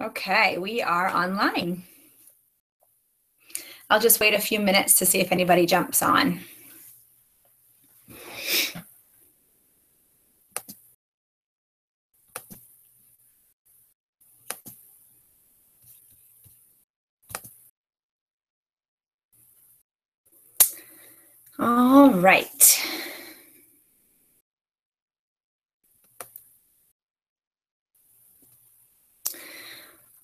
Okay, we are online. I'll just wait a few minutes to see if anybody jumps on. All right.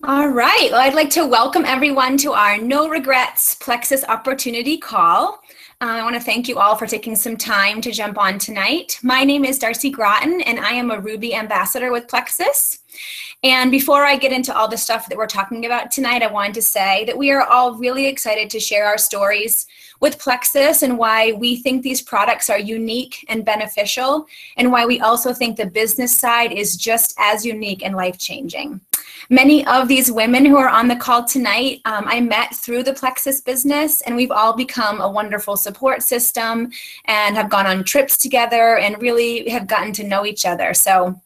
All right. Well, I'd like to welcome everyone to our No Regrets Plexus Opportunity Call. I want to thank you all for taking some time to jump on tonight. My name is Darcy Groton, and I am a Ruby ambassador with Plexus. And before I get into all the stuff that we're talking about tonight, I wanted to say that we are all really excited to share our stories with Plexus and why we think these products are unique and beneficial, and why we also think the business side is just as unique and life-changing. Many of these women who are on the call tonight, I met through the Plexus business, and we've all become a wonderful support system and have gone on trips together and really have gotten to know each other. So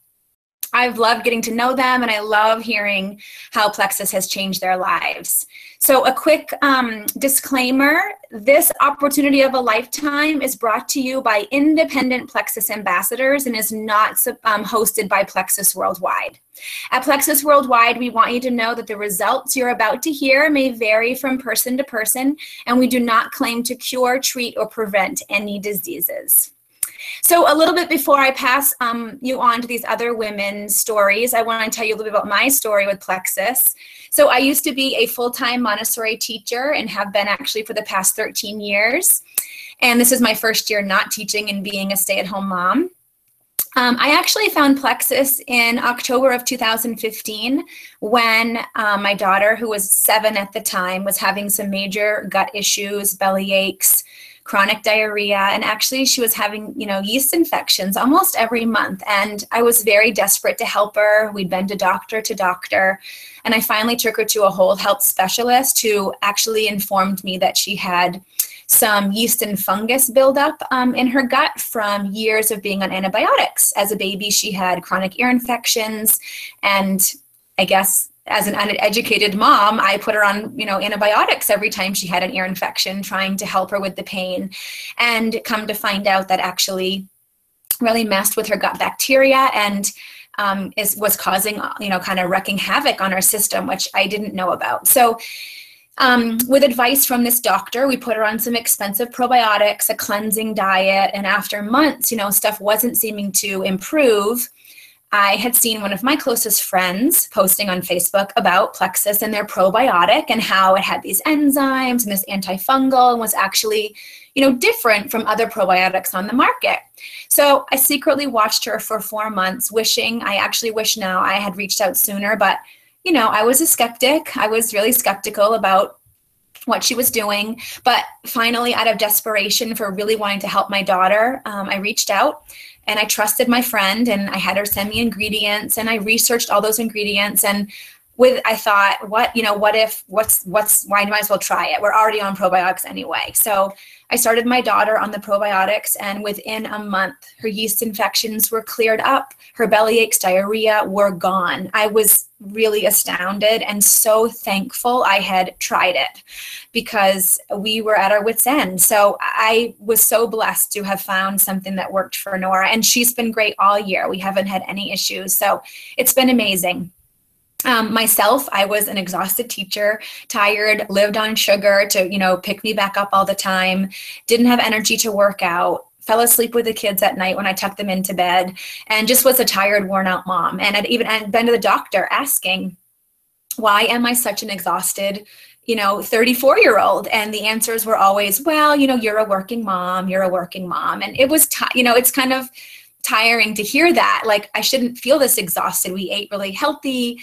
I've loved getting to know them, and I love hearing how Plexus has changed their lives. So a quick disclaimer, this opportunity of a lifetime is brought to you by independent Plexus ambassadors and is not hosted by Plexus Worldwide. At Plexus Worldwide, we want you to know that the results you're about to hear may vary from person to person, and we do not claim to cure, treat, or prevent any diseases. So a little bit before I pass you on to these other women's stories, I want to tell you a little bit about my story with Plexus. So I used to be a full-time Montessori teacher and have been actually for the past 13 years. And this is my first year not teaching and being a stay-at-home mom. I actually found Plexus in October of 2015 when my daughter, who was 7 at the time, was having some major gut issues, belly aches, chronic diarrhea, and actually she was having, yeast infections almost every month. And I was very desperate to help her. We'd been to doctor, and I finally took her to a whole health specialist who actually informed me that she had some yeast and fungus buildup in her gut from years of being on antibiotics. As a baby, she had chronic ear infections, and I guess as an uneducated mom, I put her on, antibiotics every time she had an ear infection, trying to help her with the pain, and come to find out that actually really messed with her gut bacteria and was causing, kind of wrecking havoc on her system, which I didn't know about. So with advice from this doctor, we put her on some expensive probiotics, a cleansing diet, and after months, stuff wasn't seeming to improve. I had seen one of my closest friends posting on Facebook about Plexus and their probiotic and how it had these enzymes and this antifungal and was actually, different from other probiotics on the market. So I secretly watched her for 4 months, I actually wish now I had reached out sooner, but, I was a skeptic. I was really skeptical about what she was doing. But finally, out of desperation for really wanting to help my daughter, I reached out. And I trusted my friend, and I had her send me ingredients, and I researched all those ingredients. And I thought, why might as well try it? We're already on probiotics anyway. So I started my daughter on the probiotics, and within a month, her yeast infections were cleared up. Her belly aches, diarrhea were gone. I was really astounded and so thankful I had tried it because we were at our wits' end. So I was so blessed to have found something that worked for Nora, and she's been great all year. We haven't had any issues. So it's been amazing. Myself, I was an exhausted teacher, tired, lived on sugar to, pick me back up all the time, didn't have energy to work out, fell asleep with the kids at night when I tucked them into bed, and just was a tired, worn out mom. And I'd been to the doctor asking, why am I such an exhausted, 34-year-old? And the answers were always, well, you're a working mom. And it was, it's kind of tiring to hear that. Like, I shouldn't feel this exhausted. We ate really healthy.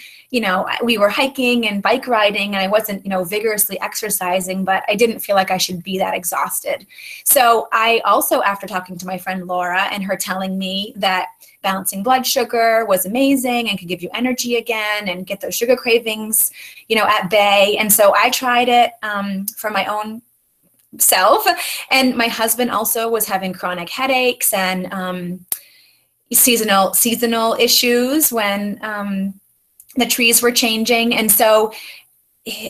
We were hiking and bike riding, and I wasn't, vigorously exercising, but I didn't feel like I should be that exhausted. So I also, after talking to my friend Laura and her telling me that balancing blood sugar was amazing and could give you energy again and get those sugar cravings, at bay. And so I tried it for my own self. And my husband also was having chronic headaches and seasonal issues when the trees were changing. And so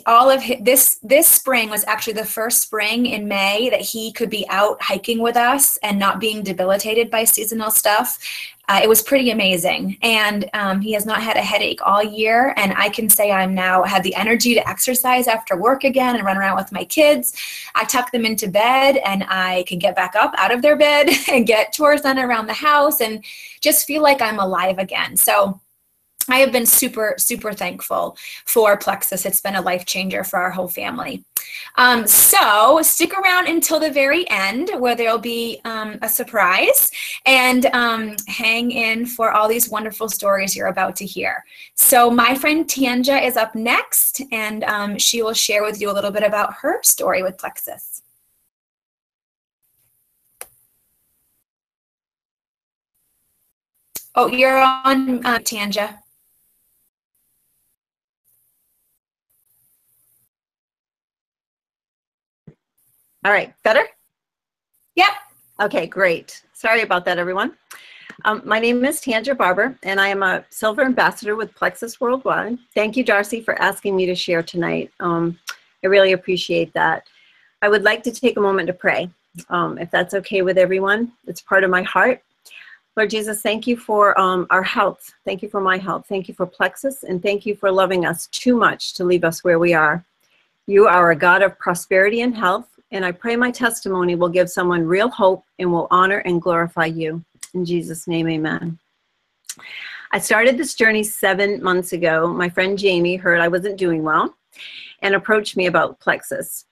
all of this spring was actually the first spring in May that he could be out hiking with us and not being debilitated by seasonal stuff. It was pretty amazing. And he has not had a headache all year. And I can say I'm now have the energy to exercise after work again and run around with my kids. I tuck them into bed and I can get back up out of their bed and get chores done around the house and just feel like I'm alive again. So I have been super, super thankful for Plexus. It's been a life changer for our whole family. So stick around until the very end where there'll be a surprise, and hang in for all these wonderful stories you're about to hear. So my friend Tanja is up next, and she will share with you a little bit about her story with Plexus. Oh, you're on, Tanja. All right, better? Yep. Okay, great. Sorry about that, everyone. My name is Tanja Barber, and I am a Silver Ambassador with Plexus Worldwide. Thank you, Darcy, for asking me to share tonight. I really appreciate that. I would like to take a moment to pray, if that's okay with everyone. It's part of my heart. Lord Jesus, thank you for our health. Thank you for my health. Thank you for Plexus, and thank you for loving us too much to leave us where we are. You are a God of prosperity and health, and I pray my testimony will give someone real hope and will honor and glorify you. In Jesus' name, amen. I started this journey 7 months ago. My friend Jamie heard I wasn't doing well and approached me about Plexus.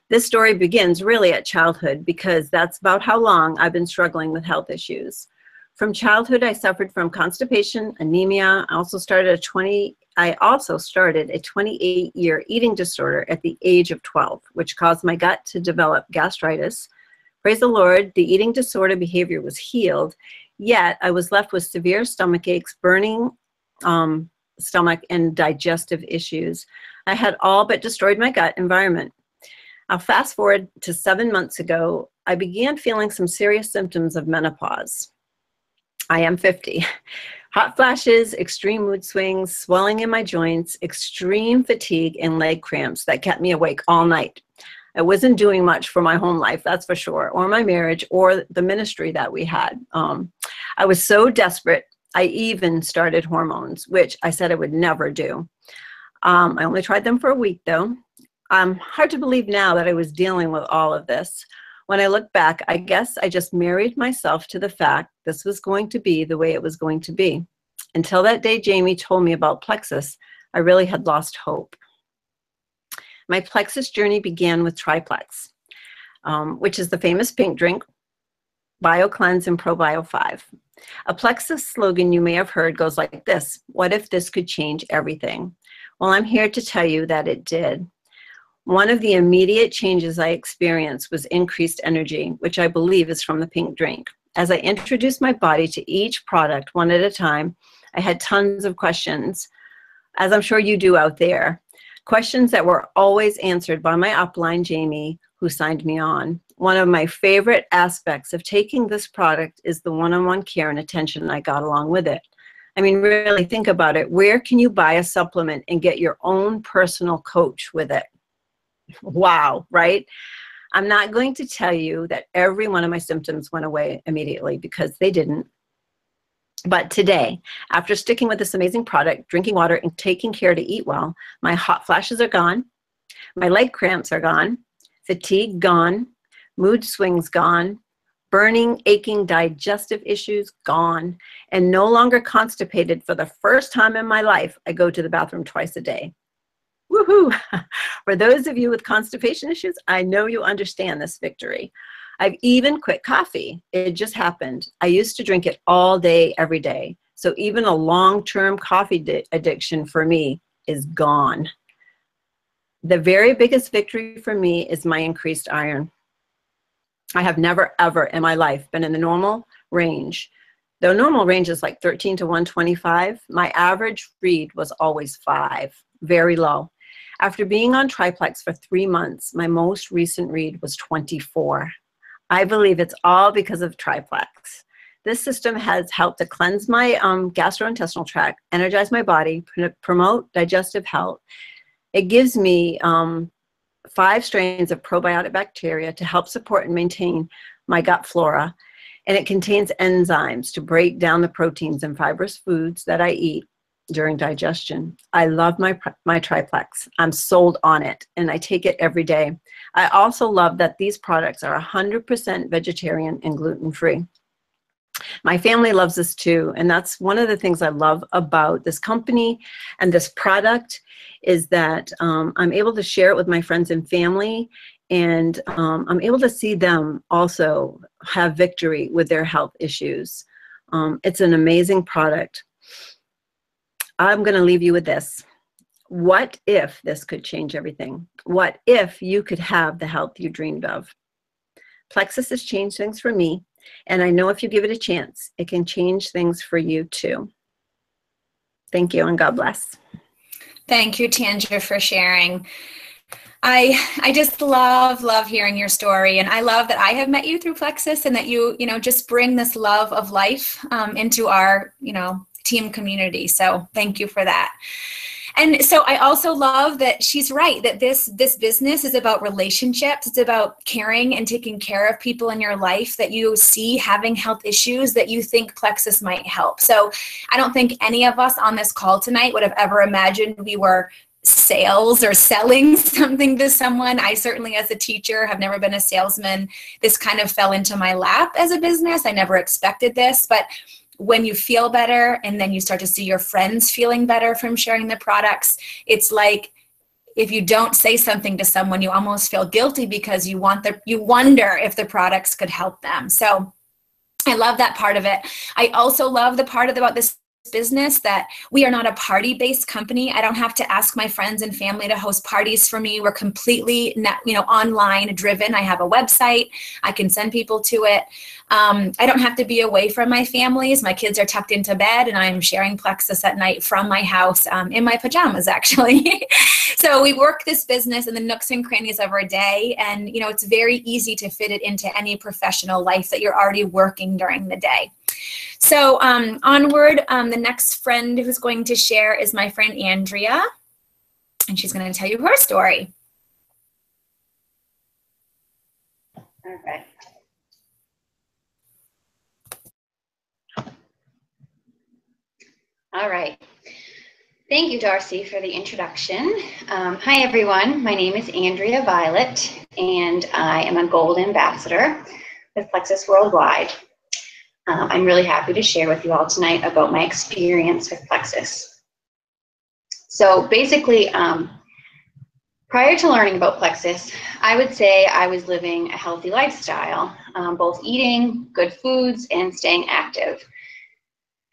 This story begins really at childhood because that's about how long I've been struggling with health issues. From childhood, I suffered from constipation, anemia. I also started a 28-year eating disorder at the age of 12, which caused my gut to develop gastritis. Praise the Lord, the eating disorder behavior was healed, yet I was left with severe stomach aches, burning stomach, and digestive issues. I had all but destroyed my gut environment. I'll fast forward to 7 months ago. I began feeling some serious symptoms of menopause. I am 50. Hot flashes, extreme mood swings, swelling in my joints, extreme fatigue, and leg cramps that kept me awake all night. I wasn't doing much for my home life, that's for sure, or my marriage, or the ministry that we had. I was so desperate, I even started hormones, which I said I would never do. I only tried them for a week, though. Hard to believe now that I was dealing with all of this. When I look back, I guess I just married myself to the fact this was going to be the way it was going to be. Until that day Jamie told me about Plexus, I really had lost hope. My Plexus journey began with Triplex, which is the famous pink drink, BioCleanse and ProBio 5. A Plexus slogan you may have heard goes like this: what if this could change everything? Well, I'm here to tell you that it did. One of the immediate changes I experienced was increased energy, which I believe is from the pink drink. As I introduced my body to each product one at a time, I had tons of questions, as I'm sure you do out there. Questions that were always answered by my upline, Jamie, who signed me on. One of my favorite aspects of taking this product is the one-on-one care and attention I got along with it. I mean, really think about it. Where can you buy a supplement and get your own personal coach with it? Wow, right? I'm not going to tell you that every one of my symptoms went away immediately, because they didn't. But today, after sticking with this amazing product, drinking water, and taking care to eat well, my hot flashes are gone, my leg cramps are gone, fatigue gone, mood swings gone, burning, aching, digestive issues gone, and no longer constipated. For the first time in my life, I go to the bathroom twice a day. Woohoo! For those of you with constipation issues, I know you understand this victory. I've even quit coffee. It just happened. I used to drink it all day, every day. So even a long-term coffee addiction for me is gone. The very biggest victory for me is my increased iron. I have never, ever in my life been in the normal range. The normal range is like 13 to 125. My average read was always 5, very low. After being on Triplex for 3 months, my most recent read was 24. I believe it's all because of Triplex. This system has helped to cleanse my gastrointestinal tract, energize my body, promote digestive health. It gives me 5 strains of probiotic bacteria to help support and maintain my gut flora. And it contains enzymes to break down the proteins and fibrous foods that I eat during digestion. I love my Triplex. I'm sold on it, and I take it every day. I also love that these products are 100% vegetarian and gluten-free. My family loves this too, and that's one of the things I love about this company and this product is that I'm able to share it with my friends and family, and I'm able to see them also have victory with their health issues. It's an amazing product. I'm going to leave you with this. What if this could change everything? What if you could have the health you dreamed of? Plexus has changed things for me, and I know if you give it a chance, it can change things for you too. Thank you, and God bless. Thank you, Tanja, for sharing. I just love hearing your story, and I love that I have met you through Plexus, and that you just bring this love of life into our team community. So thank you for that. And so I also love that she's right, that this business is about relationships. It's about caring and taking care of people in your life that you see having health issues that you think Plexus might help. So I don't think any of us on this call tonight would have ever imagined we were sales or selling something to someone. I certainly, as a teacher, have never been a salesman. This kind of fell into my lap as a business. I never expected this, but when you feel better and then you start to see your friends feeling better from sharing the products, it's like if you don't say something to someone, you almost feel guilty because you wonder if the products could help them. So I love that part of it. I also love the part about this business that we are not a party-based company. I don't have to ask my friends and family to host parties for me. We're completely online driven. I have a website. I can send people to it. I don't have to be away from my families. My kids are tucked into bed, and I'm sharing Plexus at night from my house in my pajamas, actually. So we work this business in the nooks and crannies of our day, and it's very easy to fit it into any professional life that you're already working during the day. So onward, the next friend who's going to share is my friend Andrea, and she's going to tell you her story. All right. All right. Thank you, Darcy, for the introduction. Hi, everyone. My name is Andrea Violet, and I am a Gold Ambassador with Plexus Worldwide. I'm really happy to share with you all tonight about my experience with Plexus. So basically, prior to learning about Plexus, I would say I was living a healthy lifestyle, both eating good foods and staying active.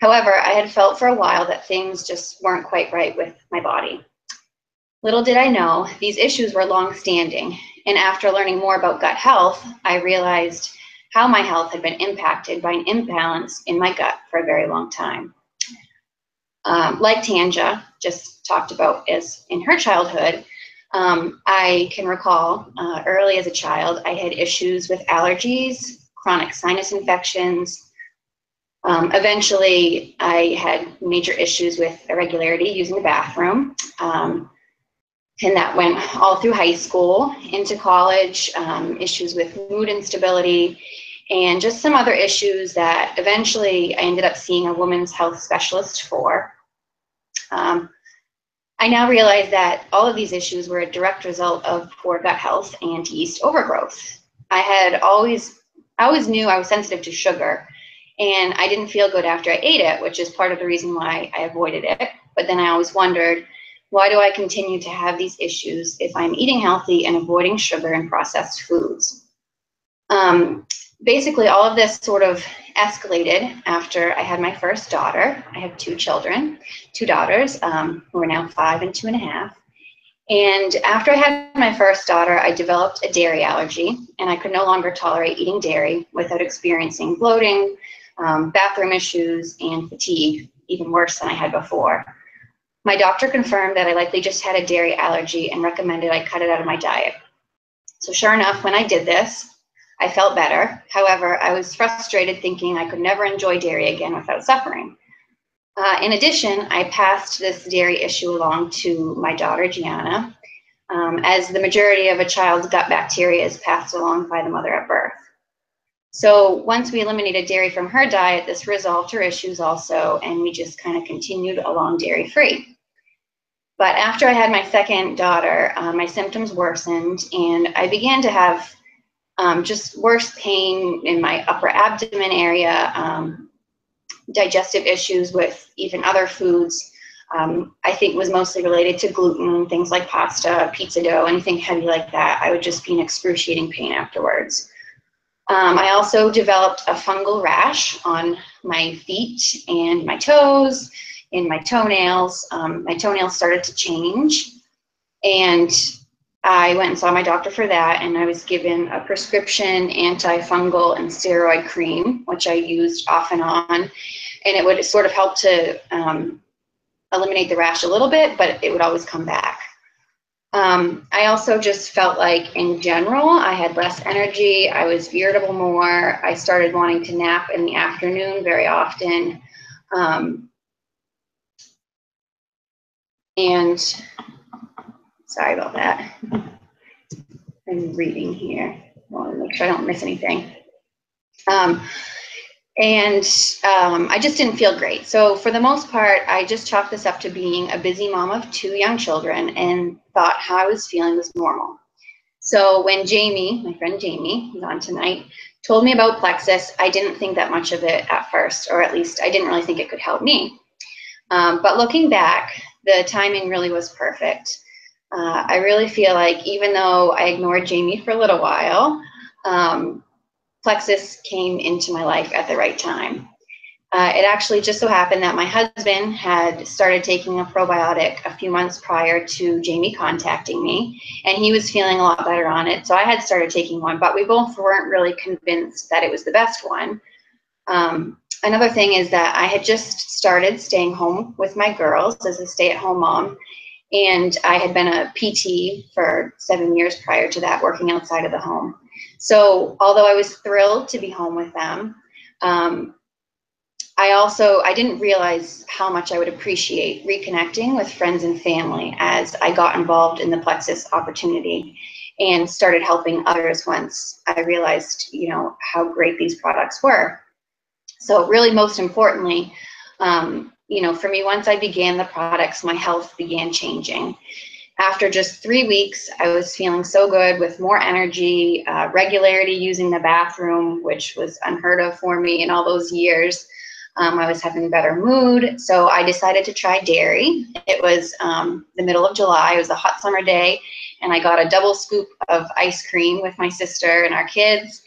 However, I had felt for a while that things just weren't quite right with my body. Little did I know, these issues were long-standing, and after learning more about gut health, I realized how my health had been impacted by an imbalance in my gut for a very long time. Like Tanja just talked about as in her childhood, I can recall early as a child, I had issues with allergies, chronic sinus infections. Eventually, I had major issues with irregularity using the bathroom. And that went all through high school, into college, issues with mood instability, and just some other issues that eventually I ended up seeing a women's health specialist for. I now realize that all of these issues were a direct result of poor gut health and yeast overgrowth. I always knew I was sensitive to sugar, and I didn't feel good after I ate it, which is part of the reason why I avoided it. But then I always wondered, why do I continue to have these issues if I'm eating healthy and avoiding sugar and processed foods? Basically, all of this sort of escalated after I had my first daughter. I have two daughters, who are now 5 and 2.5. And after I had my first daughter, I developed a dairy allergy, and I could no longer tolerate eating dairy without experiencing bloating, bathroom issues, and fatigue, even worse than I had before. My doctor confirmed that I likely just had a dairy allergy and recommended I cut it out of my diet. So sure enough, when I did this, I felt better. However, I was frustrated thinking I could never enjoy dairy again without suffering. In addition, I passed this dairy issue along to my daughter, Gianna, as the majority of a child's gut bacteria is passed along by the mother at birth. So once we eliminated dairy from her diet, this resolved her issues also, and we just kind of continued along dairy-free. But after I had my second daughter, my symptoms worsened, and I began to have just worse pain in my upper abdomen area, digestive issues with even other foods. I think was mostly related to gluten, things like pasta, pizza dough, anything heavy like that. I would just be in excruciating pain afterwards. I also developed a fungal rash on my feet and my toes, and my toenails. My toenails started to change, and I went and saw my doctor for that, and I was given a prescription antifungal and steroid cream, which I used off and on, and it would sort of help to eliminate the rash a little bit, but it would always come back. I also just felt like in general, I had less energy. I was irritable more. I started wanting to nap in the afternoon very often. And sorry about that. I'm reading here. I want to make sure I don't miss anything. I just didn't feel great. So for the most part, I just chalked this up to being a busy mom of 2 young children and thought how I was feeling was normal. So when Jamie, my friend Jamie, who's on tonight, told me about Plexus, I didn't think that much of it at first, or at least I didn't really think it could help me. But looking back, the timing really was perfect. I really feel like even though I ignored Jamie for a little while, Plexus came into my life at the right time. It actually just so happened that my husband had started taking a probiotic a few months prior to Jamie contacting me, and he was feeling a lot better on it. So I had started taking one, but we both weren't really convinced that it was the best one. Another thing is that I had just started staying home with my girls as a stay-at-home mom, and I had been a PT for 7 years prior to that, working outside of the home. So although I was thrilled to be home with them, I didn't realize how much I would appreciate reconnecting with friends and family as I got involved in the Plexus opportunity and started helping others once I realized, how great these products were. So really, most importantly, for me, once I began the products, my health began changing. After just 3 weeks, I was feeling so good with more energy, regularity using the bathroom, which was unheard of for me in all those years. I was having a better mood, so I decided to try dairy. It was the middle of July. It was a hot summer day, and I got a double scoop of ice cream with my sister and our kids,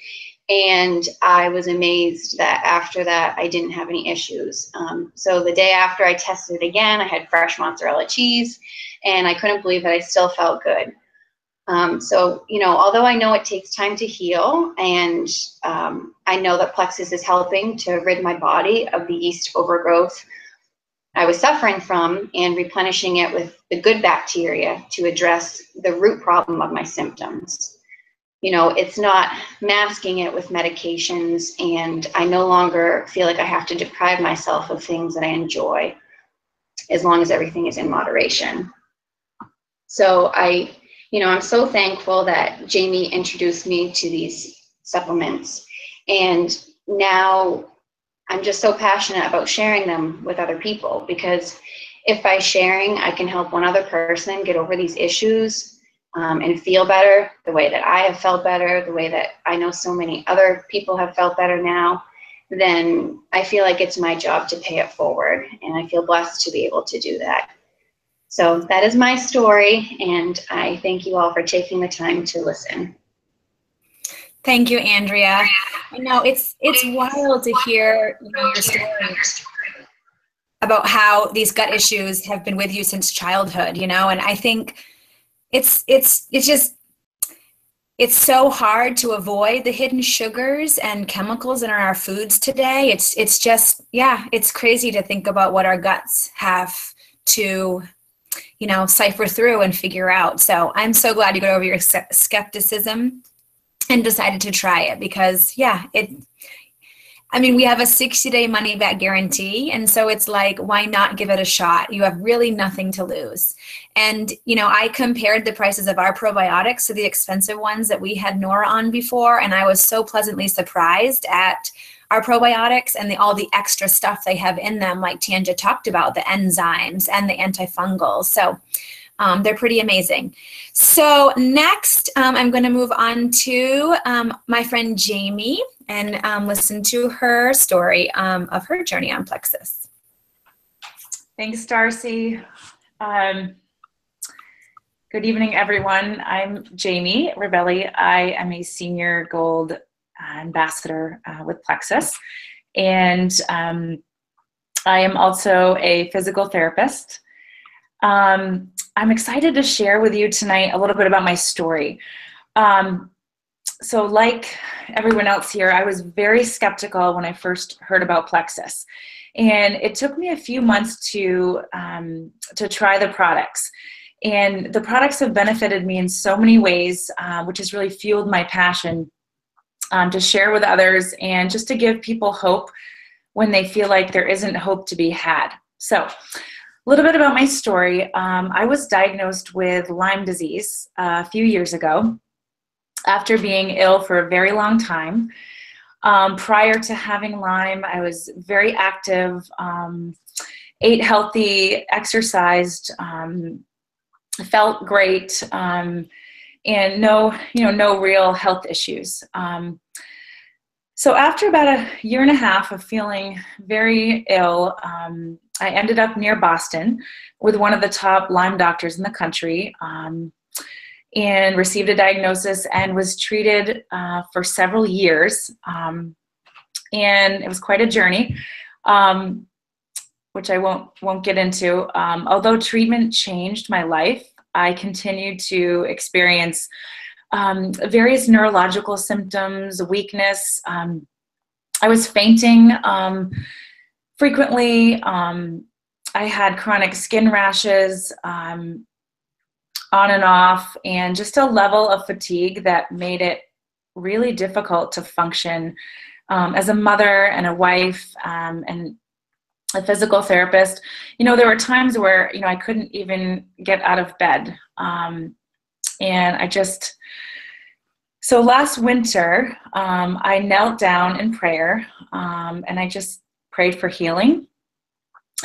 and I was amazed that after that, I didn't have any issues. So the day after I tested it again, I had fresh mozzarella cheese, and I couldn't believe that I still felt good. Although I know it takes time to heal, and I know that Plexus is helping to rid my body of the yeast overgrowth I was suffering from and replenishing it with the good bacteria to address the root problem of my symptoms. It's not masking it with medications, and I no longer feel like I have to deprive myself of things that I enjoy, as long as everything is in moderation. So I'm so thankful that Jamie introduced me to these supplements, and now I'm just so passionate about sharing them with other people, because if by sharing I can help one other person get over these issues and feel better the way that I have felt better, the way that I know so many other people have felt better now, then I feel like it's my job to pay it forward, and I feel blessed to be able to do that. So that is my story, and I thank you all for taking the time to listen. Thank you, Andrea. It's wild to hear your story about how these gut issues have been with you since childhood, and I think it's so hard to avoid the hidden sugars and chemicals in our foods today. It's crazy to think about what our guts have to cipher through and figure out. So I'm so glad you got over your skepticism and decided to try it because, yeah, I mean, we have a 60-day money back guarantee. And so it's like, why not give it a shot? You have really nothing to lose. And, you know, I compared the prices of our probiotics to the expensive ones that we had Nora on before. And I was so pleasantly surprised at our probiotics and all the extra stuff they have in them, like Tanja talked about, the enzymes and the antifungals. So they're pretty amazing. So next, I'm going to move on to my friend Jamie and listen to her story of her journey on Plexus. Thanks, Darcy. Good evening, everyone. I'm Jamie Ravelli. I am a senior gold ambassador with Plexus, and I am also a physical therapist. I'm excited to share with you tonight a little bit about my story. So like everyone else here, I was very skeptical when I first heard about Plexus. And it took me a few months to try the products. And the products have benefited me in so many ways, which has really fueled my passion to share with others and just to give people hope when they feel like there isn't hope to be had. So a little bit about my story. I was diagnosed with Lyme disease a few years ago after being ill for a very long time. Prior to having Lyme, I was very active, ate healthy, exercised, felt great, and no real health issues. So after about a year and a half of feeling very ill, I ended up near Boston with one of the top Lyme doctors in the country, and received a diagnosis and was treated for several years. And it was quite a journey, which I won't get into. Although treatment changed my life, I continued to experience various neurological symptoms, weakness. I was fainting frequently. I had chronic skin rashes on and off, and just a level of fatigue that made it really difficult to function as a mother and a wife and a physical therapist. There were times where, I couldn't even get out of bed. So last winter, I knelt down in prayer, and I just prayed for healing.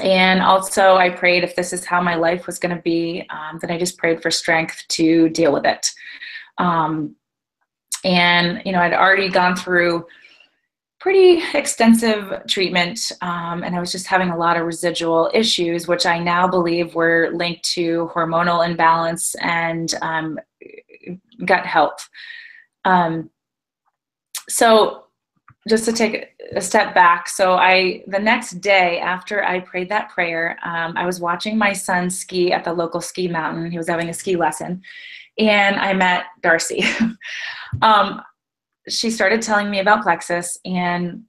And also I prayed if this is how my life was going to be, then I just prayed for strength to deal with it. And, I'd already gone through pretty extensive treatment, and I was just having a lot of residual issues, which I now believe were linked to hormonal imbalance and gut health. So just to take a step back, so the next day after I prayed that prayer, I was watching my son ski at the local ski mountain. He was having a ski lesson, and I met Darcy. She started telling me about Plexus, and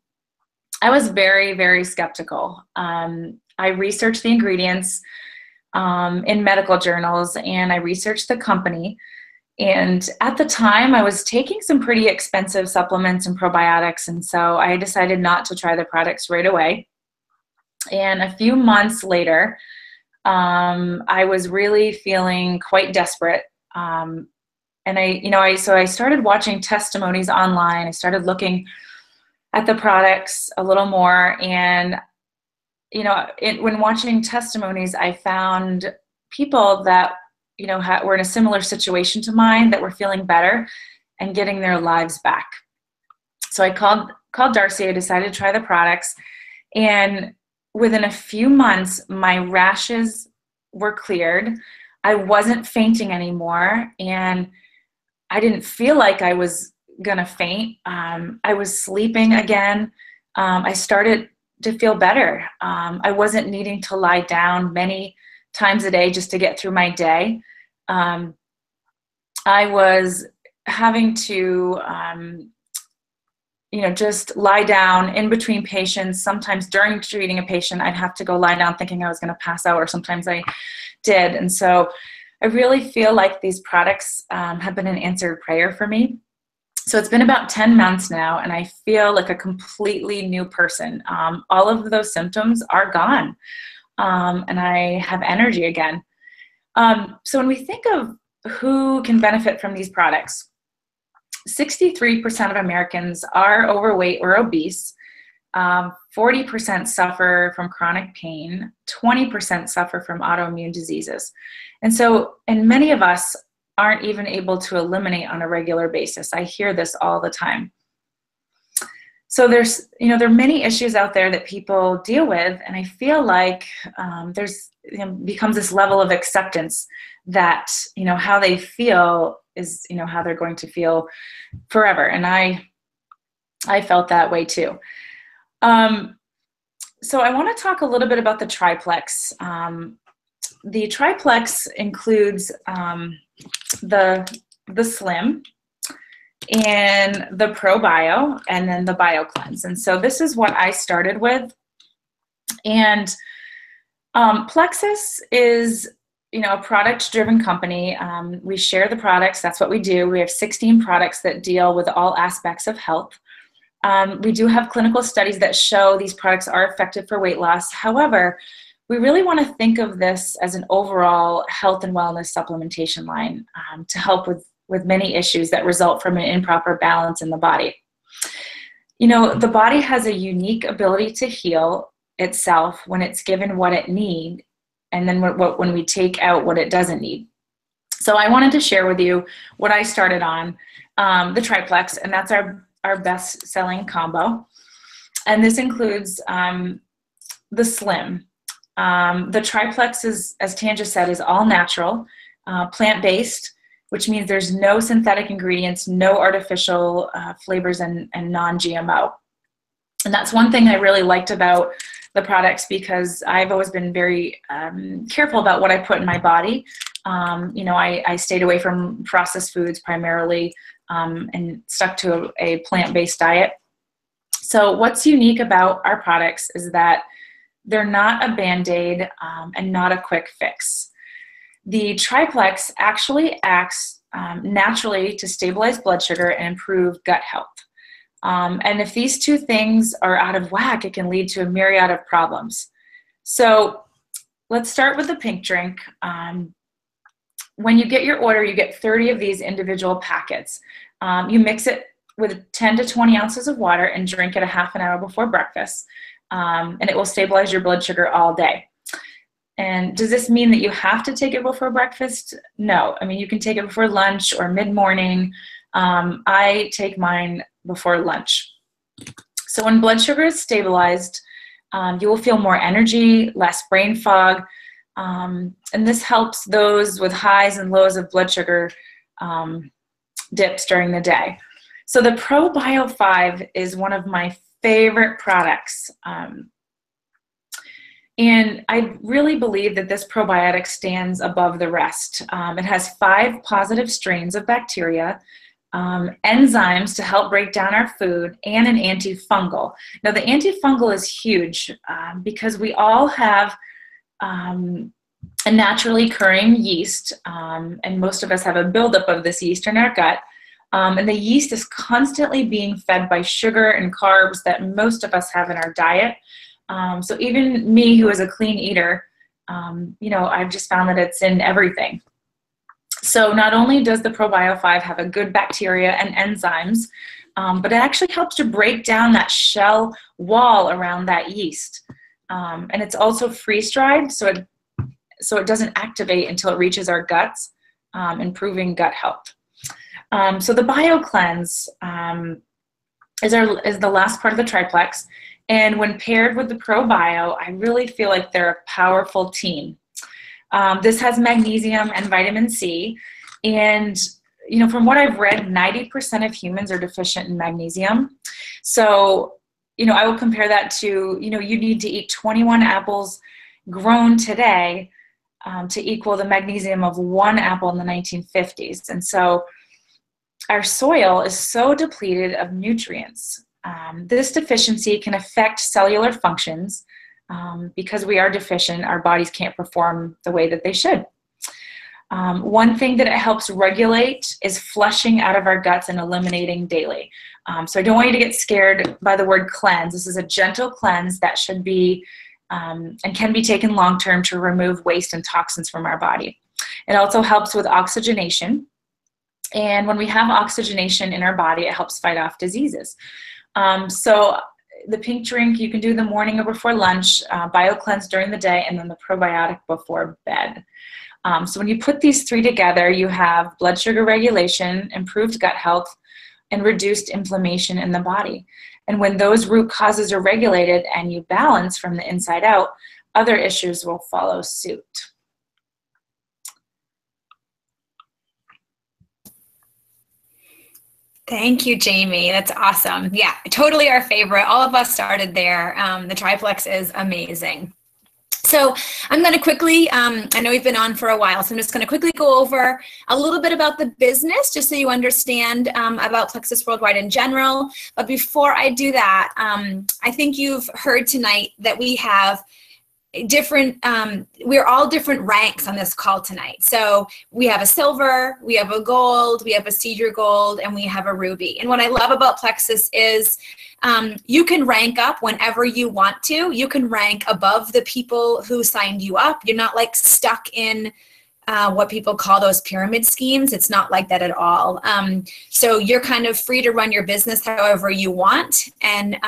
I was very, very skeptical. I researched the ingredients in medical journals, and I researched the company. And at the time, I was taking some pretty expensive supplements and probiotics, and so I decided not to try the products right away. And a few months later, I was really feeling quite desperate. And I started watching testimonies online. I started looking at the products a little more, and when watching testimonies, I found people that were in a similar situation to mine that were feeling better and getting their lives back. So I called Darcy. I decided to try the products, and within a few months, my rashes were cleared. I wasn't fainting anymore, and I didn't feel like I was gonna faint. I was sleeping again. I started to feel better. I wasn't needing to lie down many times a day just to get through my day. I was having to, just lie down in between patients. Sometimes during treating a patient, I'd have to go lie down thinking I was going to pass out, or sometimes I did. And so I really feel like these products have been an answered prayer for me. So it's been about 10 months now, and I feel like a completely new person. All of those symptoms are gone, and I have energy again. So when we think of who can benefit from these products, 63% of Americans are overweight or obese. 40% suffer from chronic pain. 20% suffer from autoimmune diseases. And many of us aren't even able to eliminate on a regular basis. I hear this all the time. So there are many issues out there that people deal with, and I feel like becomes this level of acceptance that, how they feel is, how they're going to feel forever. And I felt that way too. So I want to talk a little bit about the Triplex. The Triplex includes the Slim and the ProBio, and then the BioCleanse. And so this is what I started with. And Plexus is, a product-driven company. We share the products. That's what we do. We have 16 products that deal with all aspects of health. We do have clinical studies that show these products are effective for weight loss. However, we really want to think of this as an overall health and wellness supplementation line to help with many issues that result from an improper balance in the body. The body has a unique ability to heal itself when it's given what it needs, and then when we take out what it doesn't need. So I wanted to share with you what I started on, the Triplex, and that's our best-selling combo. And this includes the Slim. The Triplex is, as Tanja said, is all natural, plant-based, which means there's no synthetic ingredients, no artificial flavors, and non-GMO. And that's one thing I really liked about the products, because I've always been very careful about what I put in my body. I stayed away from processed foods primarily and stuck to a plant-based diet. So what's unique about our products is that they're not a Band-Aid and not a quick fix. The Triplex actually acts naturally to stabilize blood sugar and improve gut health. And if these two things are out of whack, it can lead to a myriad of problems. So let's start with the pink drink. When you get your order, you get 30 of these individual packets. You mix it with 10 to 20 ounces of water and drink it a half an hour before breakfast. And it will stabilize your blood sugar all day. And does this mean that you have to take it before breakfast? No. I mean, you can take it before lunch or mid-morning. I take mine before lunch. So when blood sugar is stabilized, you will feel more energy, less brain fog, and this helps those with highs and lows of blood sugar dips during the day. So the ProBio 5 is one of my favorite products. And I really believe that this probiotic stands above the rest. It has 5 positive strains of bacteria, enzymes to help break down our food, and an antifungal. Now, the antifungal is huge because we all have a naturally occurring yeast, and most of us have a buildup of this yeast in our gut. And the yeast is constantly being fed by sugar and carbs that most of us have in our diet. So even me, who is a clean eater, I've just found that it's in everything. So not only does the ProBio 5 have a good bacteria and enzymes, but it actually helps to break down that shell wall around that yeast. And it's also freeze-dried, so it doesn't activate until it reaches our guts, improving gut health. So the BioCleanse is the last part of the Triplex. And when paired with the ProBio, I really feel like they're a powerful team. This has magnesium and vitamin C. And, from what I've read, 90% of humans are deficient in magnesium. So, I will compare that to, you need to eat 21 apples grown today to equal the magnesium of 1 apple in the 1950s. And so our soil is so depleted of nutrients. This deficiency can affect cellular functions. Because we are deficient, our bodies can't perform the way that they should. One thing that it helps regulate is flushing out of our guts and eliminating daily. So I don't want you to get scared by the word cleanse. This is a gentle cleanse that should be and can be taken long-term to remove waste and toxins from our body. It also helps with oxygenation. And when we have oxygenation in our body, it helps fight off diseases. So the pink drink you can do in the morning or before lunch, BioCleanse during the day, and then the probiotic before bed. So when you put these three together, you have blood sugar regulation, improved gut health, and reduced inflammation in the body. And when those root causes are regulated and you balance from the inside out, other issues will follow suit. Thank you, Jamie. That's awesome. Yeah, totally our favorite. All of us started there. The Triplex is amazing. So I'm going to quickly, I know we've been on for a while, so I'm just going to quickly go over a little bit about the business, just so you understand about Plexus Worldwide in general. But before I do that, I think you've heard tonight that we have different, we're all different ranks on this call tonight. So we have a silver, we have a gold, we have a cedar gold, and we have a ruby. And what I love about Plexus is you can rank up whenever you want to. You can rank above the people who signed you up. You're not like stuck in what people call those pyramid schemes. It's not like that at all. So you're kind of free to run your business however you want. And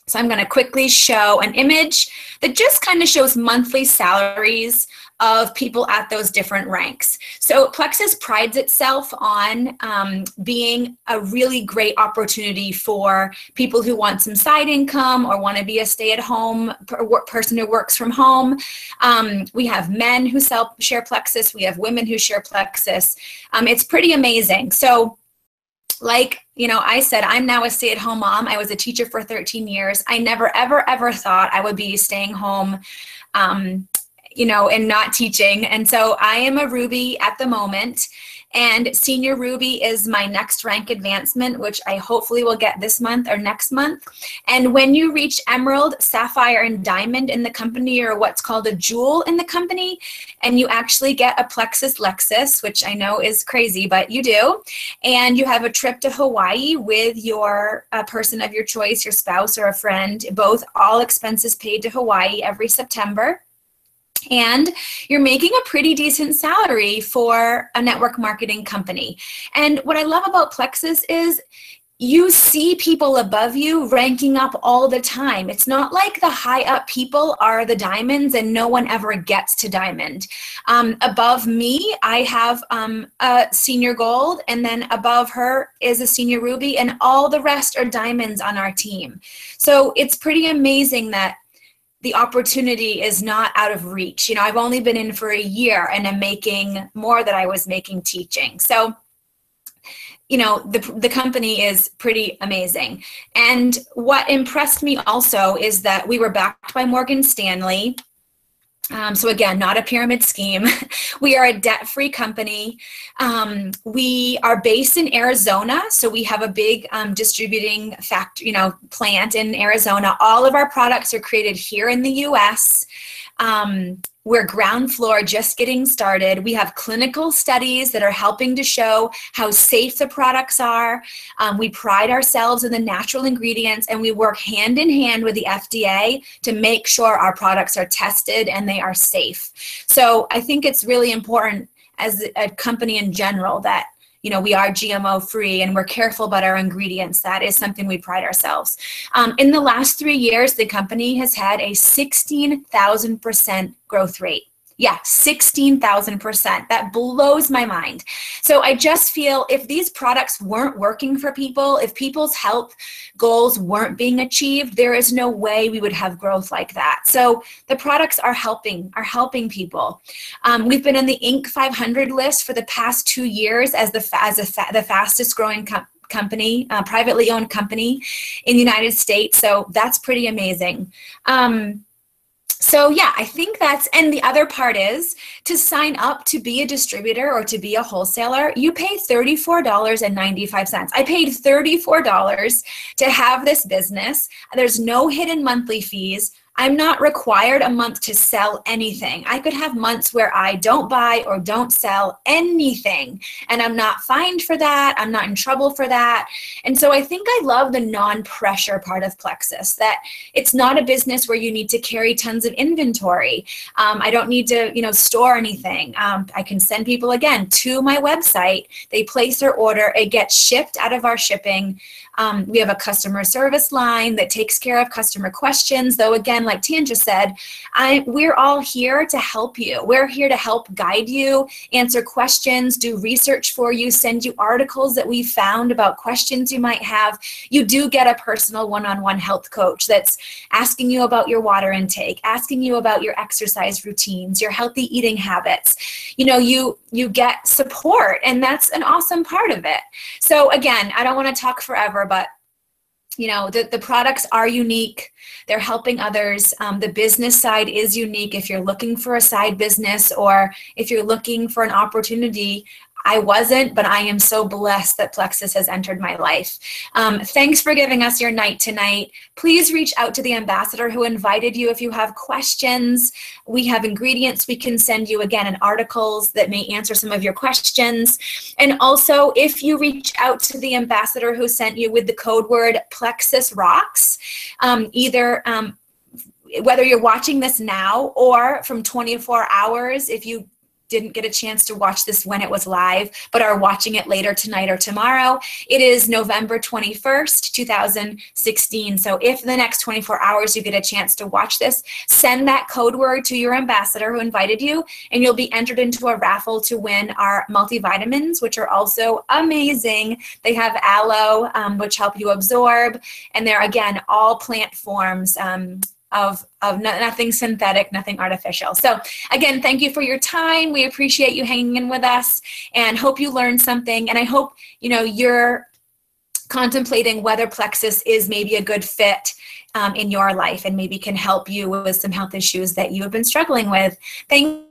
so I'm going to quickly show an image that just kind of shows monthly salaries of people at those different ranks. So Plexus prides itself on being a really great opportunity for people who want some side income or want to be a stay-at-home person who works from home. We have men who share Plexus. We have women who share Plexus. It's pretty amazing. So like, you know, I said, I'm now a stay-at-home mom. I was a teacher for 13 years. I never, ever, ever thought I would be staying home, you know, and not teaching. And so I am a Ruby at the moment. And Senior Ruby is my next rank advancement, which I hopefully will get this month or next month. And when you reach Emerald, Sapphire, and Diamond in the company, or what's called a Jewel in the company, and you actually get a Plexus Lexus, which I know is crazy, but you do, and you have a trip to Hawaii with your person of your choice, your spouse or a friend, both all expenses paid to Hawaii every September. And you're making a pretty decent salary for a network marketing company. And what I love about Plexus is you see people above you ranking up all the time. It's not like the high up people are the diamonds and no one ever gets to diamond. Above me, I have a senior gold, and then above her is a senior ruby, and all the rest are diamonds on our team. So it's pretty amazing that the opportunity is not out of reach. You know, I've only been in for a year and I'm making more than I was making teaching. So, you know, the company is pretty amazing. And what impressed me also is that we were backed by Morgan Stanley. So again, not a pyramid scheme. We are a debt-free company. We are based in Arizona, so we have a big distributing plant in Arizona. All of our products are created here in the U.S. We're ground floor, just getting started. We have clinical studies that are helping to show how safe the products are. We pride ourselves in the natural ingredients, and we work hand in hand with the FDA to make sure our products are tested and they are safe. So I think it's really important as a company in general that, you know, we are GMO free and we're careful about our ingredients. That is something we pride ourselves. In the last 3 years, the company has had a 16,000% growth rate. Yeah, 16,000%. That blows my mind. So I just feel if these products weren't working for people, if people's health goals weren't being achieved, there is no way we would have growth like that. So the products are helping people. We've been on the Inc. 500 list for the past 2 years as the fastest growing company, privately owned company in the United States. So that's pretty amazing. So yeah, I think and the other part is to sign up to be a distributor or to be a wholesaler, you pay $34.95. I paid $34 to have this business. There's no hidden monthly fees. I'm not required a month to sell anything. I could have months where I don't buy or don't sell anything, and I'm not fined for that. I'm not in trouble for that. And so I think I love the non-pressure part of Plexus, that it's not a business where you need to carry tons of inventory. I don't need to, store anything. I can send people, again, to my website. They place their order. It gets shipped out of our shipping. We have a customer service line that takes care of customer questions, though, again, like Tanja said, we're all here to help you. We're here to help guide you, answer questions, do research for you, send you articles that we found about questions you might have. You do get a personal one-on-one health coach that's asking you about your water intake, asking you about your exercise routines, your healthy eating habits. You get support, and that's an awesome part of it. So again, I don't want to talk forever, but the products are unique. They're helping others. The business side is unique. If you're looking for a side business, or if you're looking for an opportunity, I wasn't, but I am so blessed that Plexus has entered my life. Thanks for giving us your night tonight. Please reach out to the ambassador who invited you if you have questions. We have ingredients we can send you, again, in articles that may answer some of your questions. And also, if you reach out to the ambassador who sent you with the code word Plexus Rocks, whether you're watching this now or from 24 hours, if you didn't get a chance to watch this when it was live, but are watching it later tonight or tomorrow, it is November 21st, 2016. So if in the next 24 hours you get a chance to watch this, send that code word to your ambassador who invited you, and you'll be entered into a raffle to win our multivitamins, which are also amazing. They have aloe, which help you absorb, and they're, again, all plant forms, of nothing synthetic, nothing artificial. So again, thank you for your time. We appreciate you hanging in with us, and hope you learned something. And I hope you're contemplating whether Plexus is maybe a good fit in your life, and maybe can help you with some health issues that you have been struggling with. Thank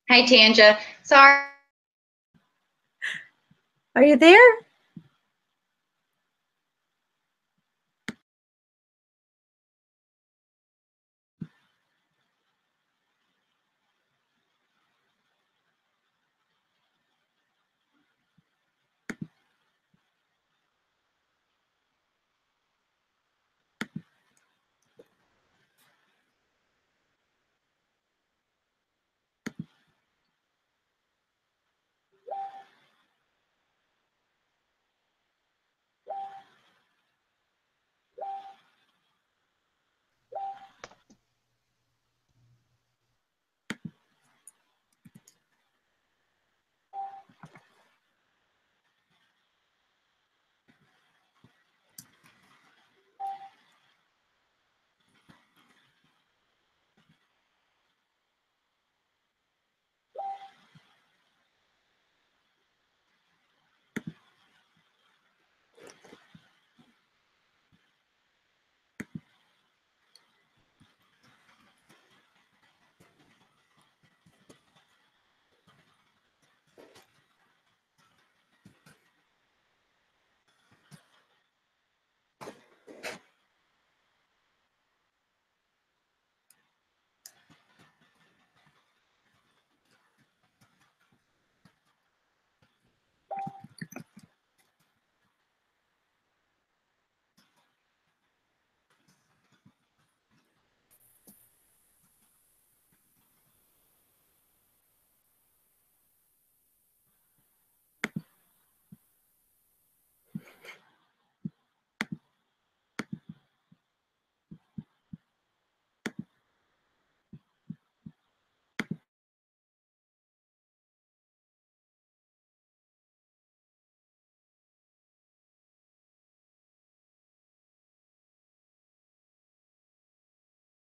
Hi, Tanja. Sorry. Are you there?